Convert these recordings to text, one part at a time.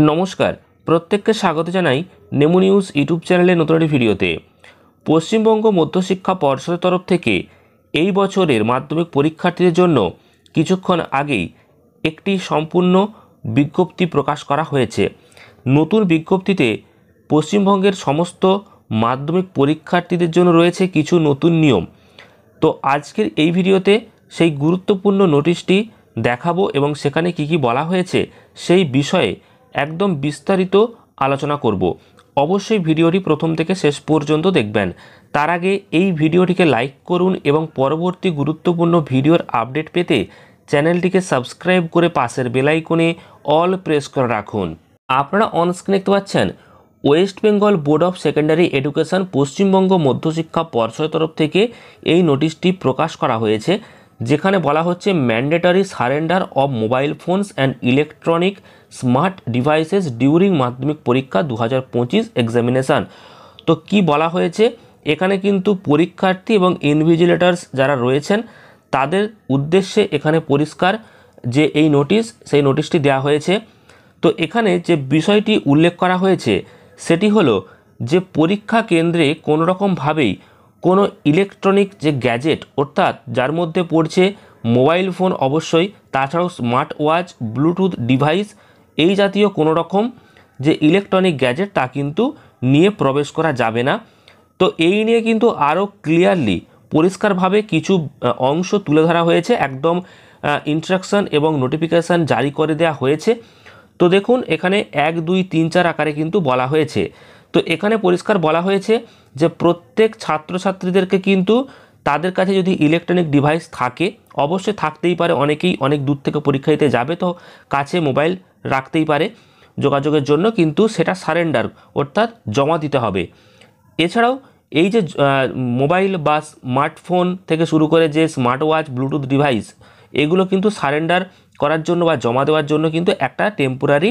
নমস্কার, প্রত্যেককে স্বাগত জানাই নেমু নিউজ ইউটিউব চ্যানেলের নতুন একটি ভিডিওতে। পশ্চিমবঙ্গ মধ্যশিক্ষা পর্ষদের তরফ থেকে এই বছরের মাধ্যমিক পরীক্ষার্থীদের জন্য কিছুক্ষণ আগেই একটি সম্পূর্ণ বিজ্ঞপ্তি প্রকাশ করা হয়েছে। নতুন বিজ্ঞপ্তিতে পশ্চিমবঙ্গের সমস্ত মাধ্যমিক পরীক্ষার্থীদের জন্য রয়েছে কিছু নতুন নিয়ম। তো আজকের এই ভিডিওতে সেই গুরুত্বপূর্ণ নোটিশটি দেখাবো এবং সেখানে কি কি বলা হয়েছে সেই বিষয়ে একদম বিস্তারিত আলোচনা করব। অবশ্যই ভিডিওটি প্রথম থেকে শেষ পর্যন্ত দেখবেন। তার আগে এই ভিডিওটিকে লাইক করুন এবং পরবর্তী গুরুত্বপূর্ণ ভিডিওর আপডেট পেতে চ্যানেলটিকে সাবস্ক্রাইব করে পাশের বেল আইকনে অল প্রেস করে রাখুন। আপনারা অনস্ক্রিনে দেখতে পাচ্ছেন West Bengal board of secondary education Paschimbanga মধ্যশিক্ষা পর্ষদের তরফ থেকে এই নোটিশটি প্রকাশ করা হয়েছে, যেখানে বলা হচ্ছে mandatory surrender of mobile phones and electronic smart devices during মাধ্যমিক পরীক্ষা 2025 এক্সামিনেশান। তো কি বলা হয়েছে এখানে, কিন্তু পরীক্ষার্থী এবং ইনভিজিলেটার্স যারা রয়েছেন তাদের উদ্দেশ্যে এখানে পরিষ্কার যে এই নোটিশ, সেই নোটিশটি দেওয়া হয়েছে। তো এখানে যে বিষয়টি উল্লেখ করা হয়েছে সেটি হলো যে পরীক্ষা কেন্দ্রে কোনো রকমভাবেই কোনো ইলেকট্রনিক যে গ্যাজেট, অর্থাৎ যার মধ্যে পড়ছে মোবাইল ফোন অবশ্যই, তাছাড়াও স্মার্ট ওয়াচ, ব্লুটুথ ডিভাইস, এই জাতীয় কোনো রকম যে ইলেকট্রনিক গ্যাজেট তা কিন্তু নিয়ে প্রবেশ করা যাবে না। তো এই নিয়ে কিন্তু আরও ক্লিয়ারলি পরিষ্কারভাবে কিছু অংশ তুলে ধরা হয়েছে, একদম ইনস্ট্রাকশন এবং নোটিফিকেশান জারি করে দেওয়া হয়েছে। তো দেখুন এখানে 1, 2, 3, 4 আকারে কিন্তু বলা হয়েছে। তো এখানে পরিষ্কার বলা হয়েছে যে প্রত্যেক ছাত্রছাত্রীদেরকে কিন্তু তাদের কাছে যদি ইলেকট্রনিক ডিভাইস থাকে, অবশ্যই থাকতেই পারে, অনেকেই অনেক দূর থেকে পরীক্ষা দিতে যাবে, তো কাছে মোবাইল রাখতেই পারে যোগাযোগের জন্য, কিন্তু সেটা সারেন্ডার অর্থাৎ জমা দিতে হবে। এছাড়াও এই যে মোবাইল বা স্মার্টফোন থেকে শুরু করে যে স্মার্ট ওয়াচ, ব্লুটুথ ডিভাইস, এগুলো কিন্তু সারেন্ডার করার জন্য বা জমা দেওয়ার জন্য কিন্তু একটা টেম্পোরারি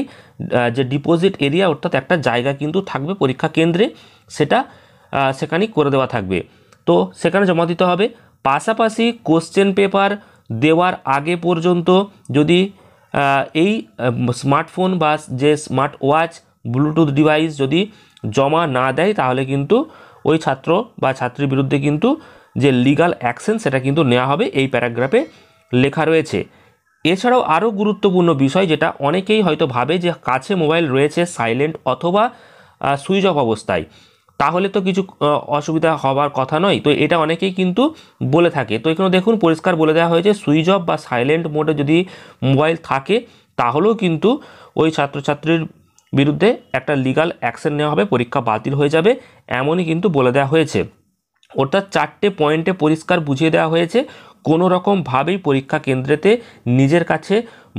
যে ডিপোজিট এরিয়া, অর্থাৎ একটা জায়গা কিন্তু থাকবে পরীক্ষা কেন্দ্রে, সেটা সেখানেই করে দেওয়া থাকবে, তো সেখানে জমা দিতে হবে। পাশাপাশি কোশ্চেন পেপার দেওয়ার আগে পর্যন্ত যদি এই স্মার্টফোন বা যে স্মার্ট ওয়াচ, ব্লুটুথ ডিভাইস যদি জমা না দেয় তাহলে কিন্তু ওই ছাত্র বা ছাত্রীর বিরুদ্ধে কিন্তু যে লিগ্যাল অ্যাকশন সেটা কিন্তু নেওয়া হবে, এই প্যারাগ্রাফে লেখা রয়েছে। এছাড়াও আরও গুরুত্বপূর্ণ বিষয়, যেটা অনেকেই হয়তো ভাবে যে কাছে মোবাইল রয়েছে সাইলেন্ট অথবা সুইচ অফ অবস্থায়, তাহলে তো কিছু অসুবিধা হওয়ার কথা নয়, তো এটা অনেকেই কিন্তু বলে থাকে। তো এখানে দেখুন পরিষ্কার বলে দেওয়া হয়েছে সুইচ অফ বা সাইলেন্ট মোডে যদি মোবাইল থাকে তাহলেও কিন্তু ওই ছাত্রছাত্রীর বিরুদ্ধে একটা লিগ্যাল অ্যাকশন নেওয়া হবে, পরীক্ষা বাতিল হয়ে যাবে, এমনই কিন্তু বলে দেওয়া হয়েছে। অর্থাৎ 4টে পয়েন্টে পরিষ্কার বুঝিয়ে দেওয়া হয়েছে কোনো রকমভাবেই পরীক্ষা কেন্দ্রেতে নিজের কাছে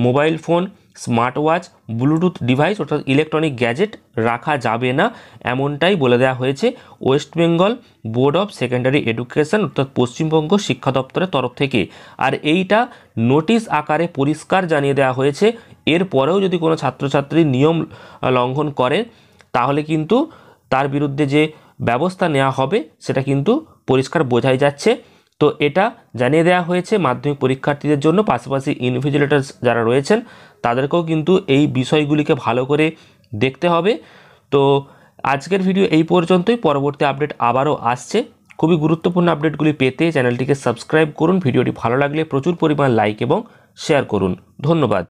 mobile phone, smart watch, Bluetooth device অর্থাৎ ইলেকট্রনিক গ্যাজেট রাখা যাবে না, এমনটাই বলে দেওয়া হয়েছে West Bengal board of secondary education অর্থাৎ পশ্চিমবঙ্গ শিক্ষা দপ্তরের তরফ থেকে। আর এইটা নোটিশ আকারে পরিষ্কার জানিয়ে দেওয়া হয়েছে, এরপরেও যদি কোনো ছাত্রছাত্রী নিয়ম লঙ্ঘন করে তাহলে কিন্তু তার বিরুদ্ধে যে ব্যবস্থা নেওয়া হবে সেটা কিন্তু পরিষ্কার বোঝাই যাচ্ছে। তো এটা জানিয়ে দেওয়া হয়েছে মাধ্যমিক পরীক্ষার্থীদের জন্য, পাশাপাশি ইনভিজিলেটার্স যারা রয়েছেন তাদেরকেও কিন্তু এই বিষয়গুলিকে ভালো করে দেখতে হবে। তো আজকের ভিডিও এই পর্যন্তই, পরবর্তী আপডেট আবারও আসছে। খুবই গুরুত্বপূর্ণ আপডেটগুলি পেতে চ্যানেলটিকে সাবস্ক্রাইব করুন, ভিডিওটি ভালো লাগলে প্রচুর পরিমাণ লাইক এবং শেয়ার করুন। ধন্যবাদ।